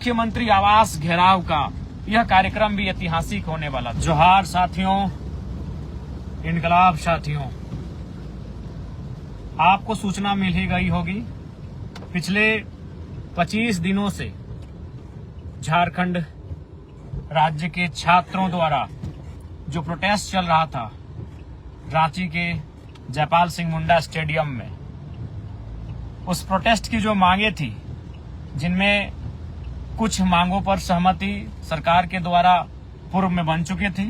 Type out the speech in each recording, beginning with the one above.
मुख्यमंत्री आवास घेराव का यह कार्यक्रम भी ऐतिहासिक होने वाला। जोहार साथियों, इनकलाब साथियों, आपको सूचना मिल ही गई होगी, पिछले 25 दिनों से झारखंड राज्य के छात्रों द्वारा जो प्रोटेस्ट चल रहा था रांची के जयपाल सिंह मुंडा स्टेडियम में, उस प्रोटेस्ट की जो मांगे थी, जिनमें कुछ मांगों पर सहमति सरकार के द्वारा पूर्व में बन चुकी थी,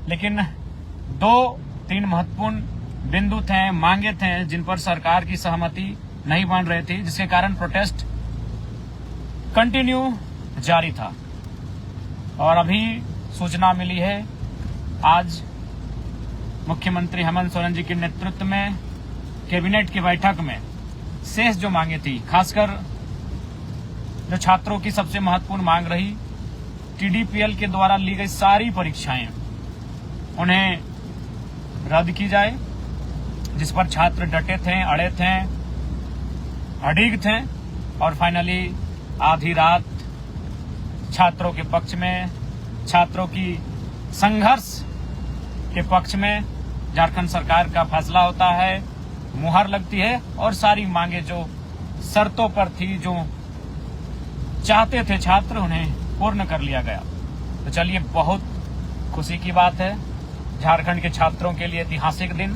लेकिन 2-3 महत्वपूर्ण बिंदु थे, मांगे थे, जिन पर सरकार की सहमति नहीं बन रही थी, जिसके कारण प्रोटेस्ट कंटिन्यू जारी था। और अभी सूचना मिली है, आज मुख्यमंत्री हेमंत सोरेन जी के नेतृत्व में कैबिनेट की बैठक में शेष जो मांगे थी, खासकर जो छात्रों की सबसे महत्वपूर्ण मांग रही, टीडीपीएल के द्वारा ली गई सारी परीक्षाएं उन्हें रद्द की जाए, जिस पर छात्र डटे थे, अड़े थे, अडिग थे। और फाइनली आधी रात छात्रों के पक्ष में, छात्रों की संघर्ष के पक्ष में झारखंड सरकार का फैसला होता है, मुहर लगती है और सारी मांगे जो शर्तों पर थी, जो चाहते थे छात्र, उन्हें पूर्ण कर लिया गया। तो चलिए, बहुत खुशी की बात है। झारखंड के छात्रों के लिए ऐतिहासिक दिन,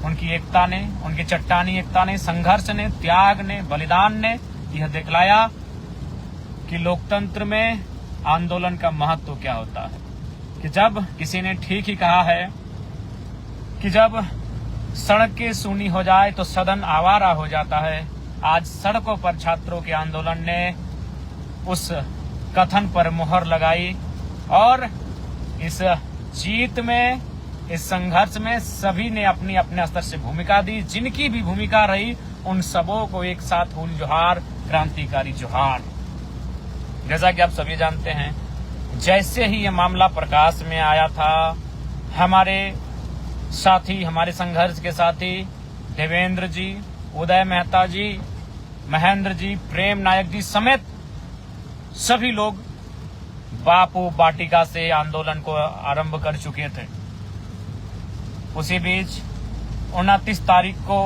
उनकी एकता ने, उनकी चट्टानी एकता ने, संघर्ष ने, त्याग ने, बलिदान ने यह दिखलाया कि लोकतंत्र में आंदोलन का महत्व क्या होता है। कि जब किसी ने ठीक ही कहा है कि जब सड़कें सूनी हो जाए तो सदन आवारा हो जाता है। आज सड़कों पर छात्रों के आंदोलन ने उस कथन पर मुहर लगाई और इस जीत में, इस संघर्ष में सभी ने अपनी अपने स्तर से भूमिका दी। जिनकी भी भूमिका रही, उन सबों को एक साथ हुल जोहार, क्रांतिकारी जोहार। जैसा कि आप सभी जानते हैं, जैसे ही ये मामला प्रकाश में आया था, हमारे साथी, हमारे संघर्ष के साथी देवेंद्र जी, उदय मेहता जी, महेंद्र जी, प्रेम नायक जी समेत सभी लोग बापू वाटिका से आंदोलन को आरंभ कर चुके थे। उसी बीच 29 तारीख को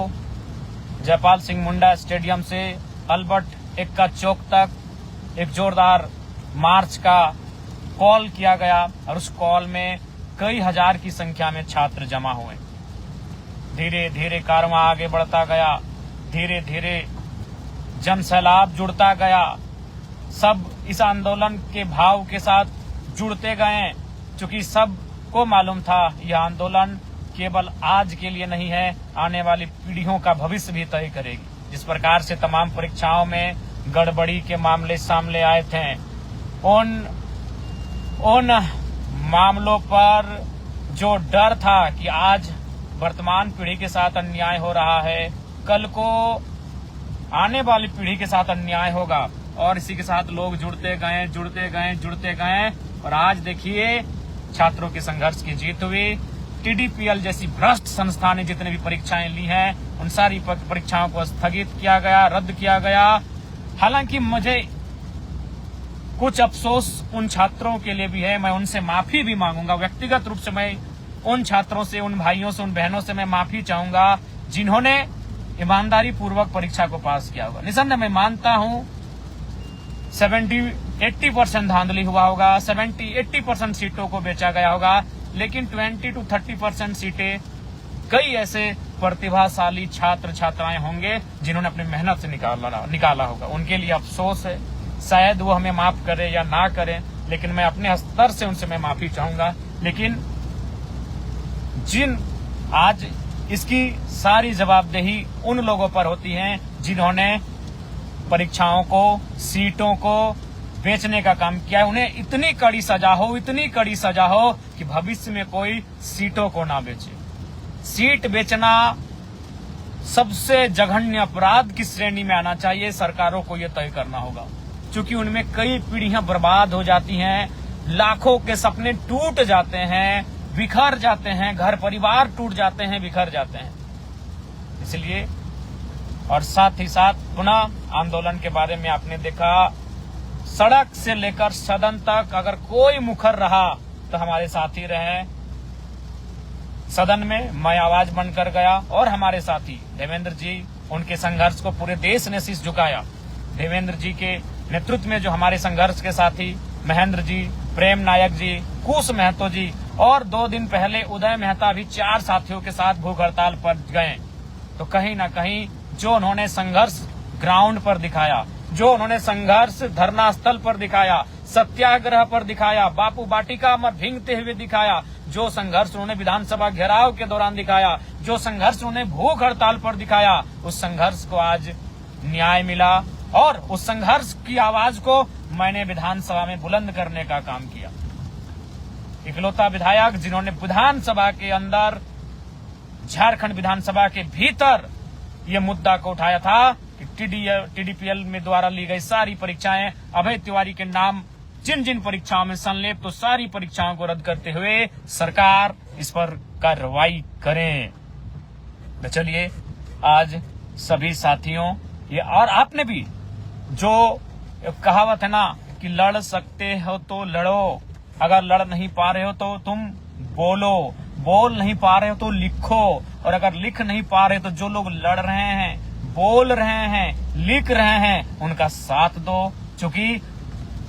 जयपाल सिंह मुंडा स्टेडियम से अल्बर्ट एक्का चौक तक एक जोरदार मार्च का कॉल किया गया और उस कॉल में कई हजार की संख्या में छात्र जमा हुए। धीरे धीरे कारवां आगे बढ़ता गया, धीरे धीरे जन सैलाब जुड़ता गया। सब इस आंदोलन के भाव के साथ जुड़ते गए, क्योंकि सबको मालूम था यह आंदोलन केवल आज के लिए नहीं है, आने वाली पीढ़ियों का भविष्य भी तय करेगी। जिस प्रकार से तमाम परीक्षाओं में गड़बड़ी के मामले सामने आए थे, उन मामलों पर जो डर था कि आज वर्तमान पीढ़ी के साथ अन्याय हो रहा है, कल को आने वाली पीढ़ी के साथ अन्याय होगा, और इसी के साथ लोग जुड़ते गए और आज देखिए छात्रों के संघर्ष की जीत हुई। टीडीपीएल जैसी भ्रष्ट संस्था ने जितने भी परीक्षाएं ली हैं, उन सारी परीक्षाओं को स्थगित किया गया, रद्द किया गया। हालांकि मुझे कुछ अफसोस उन छात्रों के लिए भी है, मैं उनसे माफी भी मांगूंगा। व्यक्तिगत रूप से मैं उन छात्रों से, उन भाइयों से, उन बहनों से मैं माफी चाहूंगा जिन्होंने ईमानदारी पूर्वक परीक्षा को पास किया होगा। निसंदेह मैं मानता हूं 70-80% धांधली हुआ होगा, 70-80% सीटों को बेचा गया होगा, लेकिन 20-30% सीटें कई ऐसे प्रतिभाशाली छात्र छात्राएं होंगे जिन्होंने अपनी मेहनत से निकाला होगा। उनके लिए अफसोस है, शायद वो हमें माफ करे या ना करें, लेकिन मैं अपने स्तर से उनसे मैं माफी चाहूंगा। लेकिन जिन आज इसकी सारी जवाबदेही उन लोगों पर होती है जिन्होंने परीक्षाओं को, सीटों को बेचने का काम किया है। उन्हें इतनी कड़ी सजा हो कि भविष्य में कोई सीटों को ना बेचे। सीट बेचना सबसे जघन्य अपराध की श्रेणी में आना चाहिए। सरकारों को यह तय करना होगा, क्योंकि उनमें कई पीढ़ियां बर्बाद हो जाती हैं, लाखों के सपने टूट जाते हैं, बिखर जाते हैं, घर परिवार टूट जाते हैं, बिखर जाते हैं। इसलिए और साथ ही साथ पुनः आंदोलन के बारे में आपने देखा, सड़क से लेकर सदन तक अगर कोई मुखर रहा तो हमारे साथी रहे। सदन में मैं आवाज बनकर गया और हमारे साथी देवेंद्र जी, उनके संघर्ष को पूरे देश ने शीश झुकाया। देवेंद्र जी के नेतृत्व में जो हमारे संघर्ष के साथी महेंद्र जी, प्रेम नायक जी, कुश महतो जी और 2 दिन पहले उदय मेहता भी 4 साथियों के साथ भूख हड़ताल पर गए। तो कहीं ना कहीं जो उन्होंने संघर्ष ग्राउंड पर दिखाया, जो उन्होंने संघर्ष धरना स्थल पर दिखाया, सत्याग्रह पर दिखाया, बापू वाटिका में भींगते हुए दिखाया, जो संघर्ष उन्होंने विधानसभा घेराव के दौरान दिखाया, जो संघर्ष उन्होंने भूख हड़ताल पर दिखाया, उस संघर्ष को आज न्याय मिला और उस संघर्ष की आवाज को मैंने विधानसभा में बुलंद करने का काम किया। इकलौता विधायक जिन्होंने विधानसभा के अंदर, झारखंड विधानसभा के भीतर ये मुद्दा को उठाया था कि TDPL में द्वारा ली गई सारी परीक्षाएं, अभय तिवारी के नाम जिन जिन परीक्षाओं में संलिप्त, तो सारी परीक्षाओं को रद्द करते हुए सरकार इस पर कार्रवाई करें। तो चलिए आज सभी साथियों, ये और आपने भी जो कहावत है ना कि लड़ सकते हो तो लड़ो, अगर लड़ नहीं पा रहे हो तो तुम बोलो, बोल नहीं पा रहे हो तो लिखो, और अगर लिख नहीं पा रहे तो जो लोग लड़ रहे हैं, बोल रहे हैं, लिख रहे हैं, उनका साथ दो। क्योंकि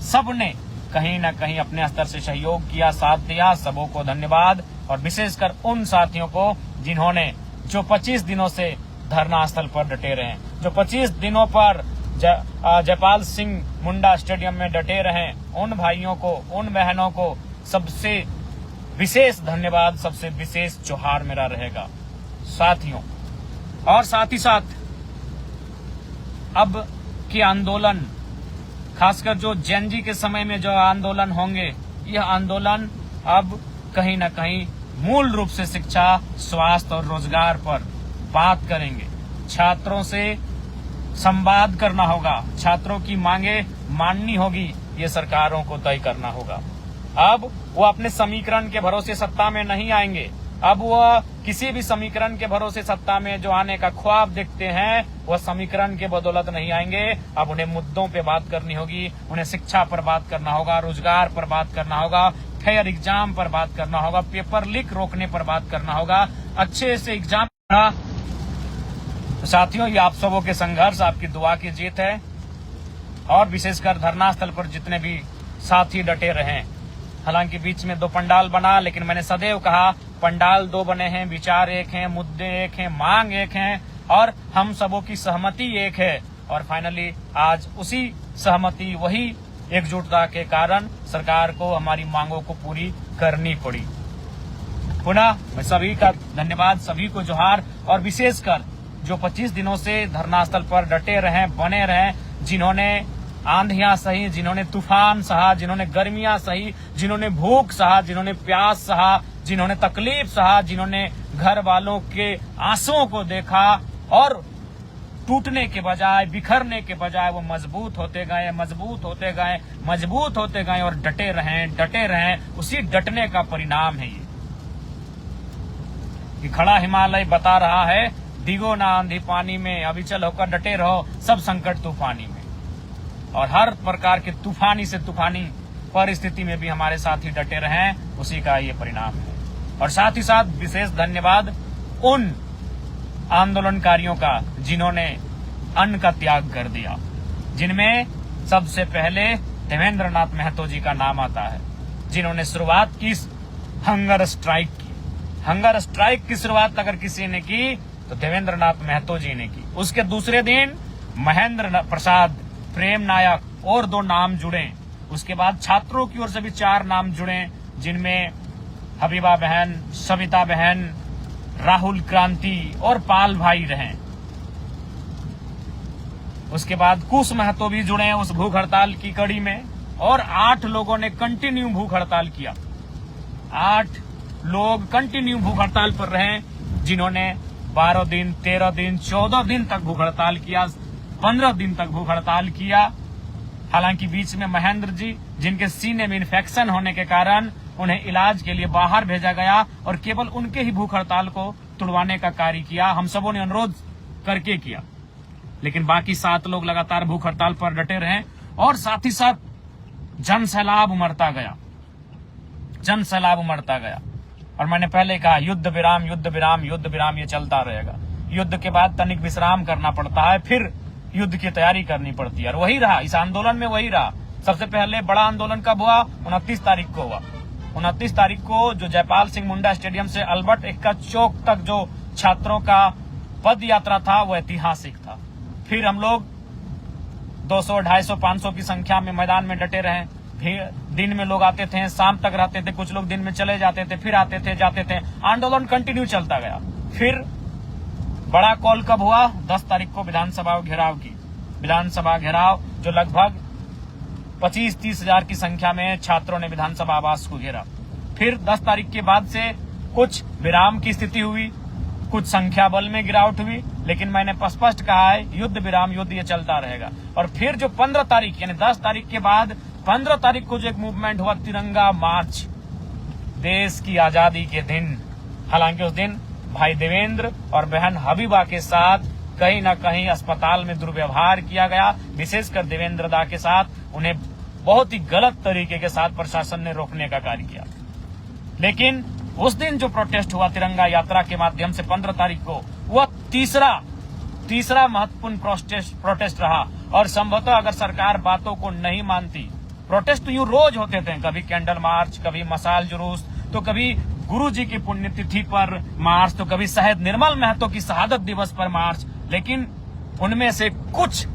सबने कहीं ना कहीं अपने स्तर से सहयोग किया, साथ दिया, सबों को धन्यवाद। और विशेषकर उन साथियों को जिन्होंने जो 25 दिनों से धरना स्थल पर डटे रहे, जो 25 दिनों पर जयपाल सिंह मुंडा स्टेडियम में डटे रहे, उन भाइयों को, उन बहनों को सबसे विशेष धन्यवाद, सबसे विशेष जोहार मेरा रहेगा साथियों। और साथ ही साथ अब के आंदोलन, खासकर जो जेनजी के समय में जो आंदोलन होंगे, यह आंदोलन अब कहीं न कहीं मूल रूप से शिक्षा, स्वास्थ्य और रोजगार पर बात करेंगे। छात्रों से संवाद करना होगा, छात्रों की मांगे माननी होगी, ये सरकारों को तय करना होगा। अब वो अपने समीकरण के भरोसे सत्ता में नहीं आएंगे, अब वह किसी भी समीकरण के भरोसे सत्ता में जो आने का ख्वाब देखते हैं, वह समीकरण के बदौलत नहीं आएंगे। अब उन्हें मुद्दों पे बात करनी होगी, उन्हें शिक्षा पर बात करना होगा, रोजगार पर बात करना होगा, फेयर एग्जाम पर बात करना होगा, पेपर लीक रोकने पर बात करना होगा, अच्छे से एग्जाम। तो साथियों, ये आप सबों के संघर्ष, आपकी दुआ की जीत है। और विशेषकर धरना स्थल पर जितने भी साथी डटे रहे, हालांकि बीच में 2 पंडाल बना, लेकिन मैंने सदैव कहा पंडाल 2 बने हैं, विचार एक हैं, मुद्दे एक हैं, मांग एक हैं और हम सबों की सहमति एक है। और फाइनली आज उसी सहमति, वही एकजुटता के कारण सरकार को हमारी मांगों को पूरी करनी पड़ी। पुनः मैं सभी का धन्यवाद, सभी को जोहार। और विशेषकर जो 25 दिनों से धरना स्थल पर डटे रहे, बने रहे, जिन्होंने आंधियां सही, जिन्होंने तूफान सहा, जिन्होंने गर्मियां सही, जिन्होंने भूख सहा, जिन्होंने प्यास सहा, जिन्होंने तकलीफ सहा, जिन्होंने घर वालों के आंसुओं को देखा और टूटने के बजाय, बिखरने के बजाय वो मजबूत होते गए, मजबूत होते गए, मजबूत होते गए और डटे रहें। उसी डटने का परिणाम है ये कि खड़ा हिमालय बता रहा है, डिगो ना आंधी पानी में, अविचल होकर डटे रहो सब संकट तूफानी में। और हर प्रकार के तूफानी से तूफानी परिस्थिति में भी हमारे साथी डटे रहें, उसी का ये परिणाम है। और साथ ही साथ विशेष धन्यवाद उन आंदोलनकारियों का जिन्होंने अन्न का त्याग कर दिया, जिनमें सबसे पहले देवेंद्र नाथ महतो जी का नाम आता है, जिन्होंने शुरुआत की हंगर स्ट्राइक की। हंगर स्ट्राइक की शुरुआत अगर किसी ने की तो देवेंद्र नाथ महतो जी ने की। उसके दूसरे दिन महेंद्र प्रसाद, प्रेम नायक और 2 नाम जुड़े। उसके बाद छात्रों की ओर से भी 4 नाम जुड़े, जिनमें हबीबा बहन, सविता बहन, राहुल क्रांति और पाल भाई रहे। उसके बाद कुश महतो भी जुड़े उस भूख हड़ताल की कड़ी में और 8 लोगों ने कंटिन्यू भूख हड़ताल किया। 8 लोग कंटिन्यू भूख हड़ताल पर रहे, जिन्होंने 12 दिन, 13 दिन, 14 दिन तक भूख हड़ताल किया, 15 दिन तक भूख हड़ताल किया। हालांकि बीच में महेंद्र जी, जिनके सीने में इन्फेक्शन होने के कारण उन्हें इलाज के लिए बाहर भेजा गया और केवल उनके ही भूख हड़ताल को तुड़वाने का कार्य किया, हम सबों ने अनुरोध करके किया। लेकिन बाकी 7 लोग लगातार भूख हड़ताल पर डटे रहे। और साथ ही साथ जन सैलाब उमड़ता गया, जन सैलाब उमड़ता गया। और मैंने पहले कहा युद्ध विराम, युद्ध विराम, युद्ध विराम, ये चलता रहेगा। युद्ध के बाद तनिक विश्राम करना पड़ता है, फिर युद्ध की तैयारी करनी पड़ती है। और वही रहा इस आंदोलन में, वही रहा। सबसे पहले बड़ा आंदोलन कब हुआ? 29 तारीख को हुआ। 29 तारीख को जो जयपाल सिंह मुंडा स्टेडियम से अल्बर्ट एक्का चौक तक जो छात्रों का पद यात्रा था वो ऐतिहासिक था। फिर हम लोग 200, 250, 500 की संख्या में मैदान में डटे रहे। फिर दिन में लोग आते थे, शाम तक रहते थे, कुछ लोग दिन में चले जाते थे, फिर आते थे, जाते थे। आंदोलन कंटिन्यू चलता गया। फिर बड़ा कॉल कब हुआ? 10 तारीख को विधानसभा घेराव की। विधानसभा घेराव जो लगभग 25-30 हजार की संख्या में छात्रों ने विधानसभा आवास को घेरा। फिर 10 तारीख के बाद से कुछ विराम की स्थिति हुई, कुछ संख्या बल में गिरावट हुई, लेकिन मैंने स्पष्ट कहा है युद्ध विराम, युद्ध ये चलता रहेगा। और फिर जो 15 तारीख यानी 10 तारीख के बाद 15 तारीख को जो एक मूवमेंट हुआ, तिरंगा मार्च, देश की आजादी के दिन। हालांकि उस दिन भाई देवेंद्र और बहन हबीबा के साथ कहीं न कहीं अस्पताल में दुर्व्यवहार किया गया, विशेषकर देवेंद्र दा के साथ। उन्हें बहुत ही गलत तरीके के साथ प्रशासन ने रोकने का कार्य किया। लेकिन उस दिन जो प्रोटेस्ट हुआ तिरंगा यात्रा के माध्यम से 15 तारीख को, वह तीसरा महत्वपूर्ण प्रोटेस्ट रहा। और संभवतः अगर सरकार बातों को नहीं मानती, प्रोटेस्ट तो यूं रोज होते थे, कभी कैंडल मार्च, कभी मशाल जुलूस, तो कभी गुरु जी की पुण्यतिथि पर मार्च, तो कभी शहीद निर्मल महतो की शहादत दिवस पर मार्च। लेकिन उनमें से कुछ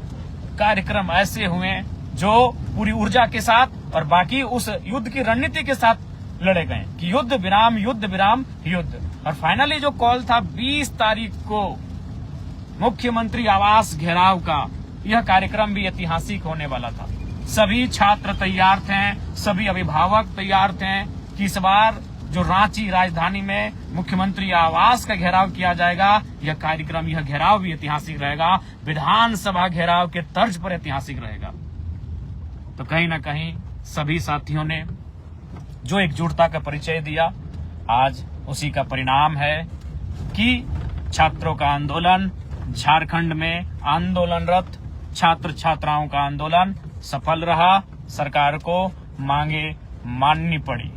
कार्यक्रम ऐसे हुए जो पूरी ऊर्जा के साथ और बाकी उस युद्ध की रणनीति के साथ लड़े गए कि युद्ध विराम, युद्ध विराम, युद्ध। और फाइनली जो कॉल था 20 तारीख को मुख्यमंत्री आवास घेराव का, यह कार्यक्रम भी ऐतिहासिक होने वाला था। सभी छात्र तैयार थे, सभी अभिभावक तैयार थे कि इस बार जो रांची राजधानी में मुख्यमंत्री आवास का घेराव किया जाएगा, यह कार्यक्रम, यह घेराव भी ऐतिहासिक रहेगा, विधानसभा घेराव के तर्ज पर ऐतिहासिक रहेगा। तो कहीं ना कहीं सभी साथियों ने जो एकजुटता का परिचय दिया, आज उसी का परिणाम है कि छात्रों का आंदोलन, झारखंड में आंदोलनरत छात्र छात्राओं का आंदोलन सफल रहा। सरकार को मांगे माननी पड़ी।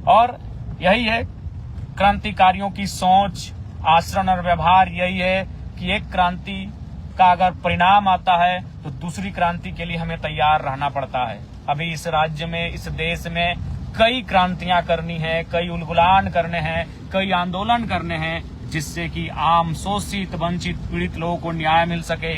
और यही है क्रांतिकारियों की सोच, आचरण और व्यवहार। यही है कि एक क्रांति का अगर परिणाम आता है तो दूसरी क्रांति के लिए हमें तैयार रहना पड़ता है। अभी इस राज्य में, इस देश में कई क्रांतियां करनी है, कई उलगुलान करने हैं, कई आंदोलन करने हैं, जिससे कि आम शोषित, वंचित, पीड़ित लोगों को न्याय मिल सके।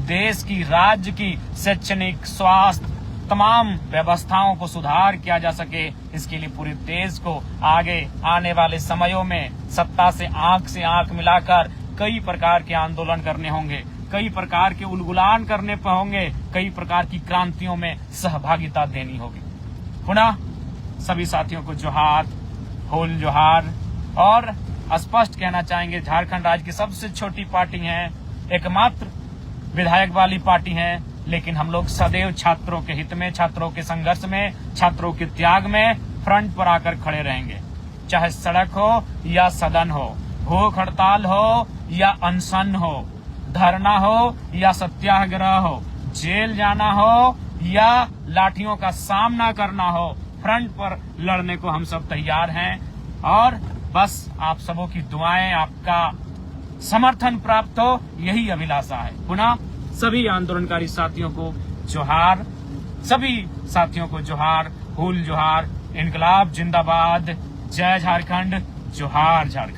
देश की, राज्य की शैक्षणिक, स्वास्थ्य, तमाम व्यवस्थाओं को सुधार किया जा सके। इसके लिए पूरे देश को आगे आने वाले समयों में सत्ता से आंख मिलाकर कई प्रकार के आंदोलन करने होंगे, कई प्रकार के उलगुलान करने पर होंगे, कई प्रकार की क्रांतियों में सहभागिता देनी होगी। पुनः सभी साथियों को जोहार, होल जोहार। और स्पष्ट कहना चाहेंगे, झारखंड राज्य की सबसे छोटी पार्टी है, एकमात्र विधायक वाली पार्टी है, लेकिन हम लोग सदैव छात्रों के हित में, छात्रों के संघर्ष में, छात्रों के त्याग में फ्रंट पर आकर खड़े रहेंगे। चाहे सड़क हो या सदन हो, भूख हड़ताल हो या अनशन हो, धरना हो या सत्याग्रह हो, जेल जाना हो या लाठियों का सामना करना हो, फ्रंट पर लड़ने को हम सब तैयार हैं। और बस आप सबों की दुआएं, आपका समर्थन प्राप्त हो, यही अभिलाषा है। पुनः सभी आंदोलनकारी साथियों को जोहार, सभी साथियों को जोहार, हुल जोहार, इनकलाब जिंदाबाद, जय झारखंड, जोहार झारखंड।